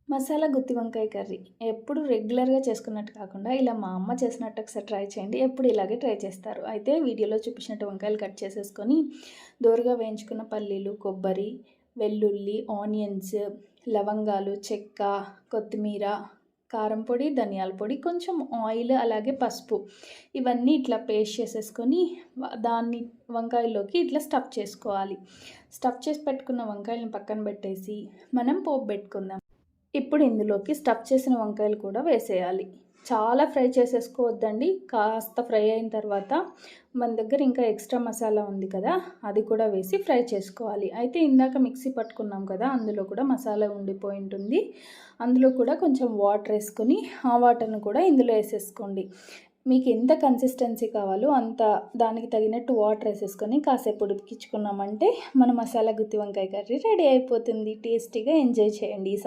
మసాలా గుత్తి వంకాయ కర్రీ ఎప్పుడు రెగ్యులర్గా చేసుకున్నట్టు కాకుండా ఇలా మా అమ్మ చేసినట్టు ఒకసారి ట్రై చేయండి. ఎప్పుడు ఇలాగే ట్రై చేస్తారు. అయితే వీడియోలో చూపించినట్టు వంకాయలు కట్ చేసేసుకొని దోరగా వేయించుకున్న పల్లీలు, కొబ్బరి, వెల్లుల్లి, ఆనియన్స్, లవంగాలు, చెక్క, కొత్తిమీర, కారం పొడి, ధనియాల పొడి, కొంచెం ఆయిల్, అలాగే పసుపు ఇవన్నీ ఇట్లా పేస్ట్ చేసేసుకొని దాన్ని వంకాయల్లోకి ఇట్లా స్టఫ్ చేసుకోవాలి. స్టఫ్ చేసి పెట్టుకున్న వంకాయలను పక్కన పెట్టేసి మనం పోపు పెట్టుకుందాం. ఇప్పుడు ఇందులోకి స్టఫ్ చేసిన వంకాయలు కూడా వేసేయాలి. చాలా ఫ్రై చేసేసుకోవద్దండి. కాస్త ఫ్రై అయిన తర్వాత మన దగ్గర ఇంకా ఎక్స్ట్రా మసాలా ఉంది కదా, అది కూడా వేసి ఫ్రై చేసుకోవాలి. అయితే ఇందాక మిక్సీ పట్టుకున్నాం కదా, అందులో కూడా మసాలా ఉండిపోయి ఉంటుంది. అందులో కూడా కొంచెం వాటర్ వేసుకొని ఆ వాటర్ను కూడా ఇందులో వేసేసుకోండి. మీకు ఎంత కన్సిస్టెన్సీ కావాలో అంత దానికి తగినట్టు వాటర్ వేసేసుకొని కాసేపు ఉడికించుకున్నామంటే మన మసాలా గుత్తి వంకాయ కర్రీ రెడీ అయిపోతుంది. టేస్టీగా ఎంజాయ్ చేయండి.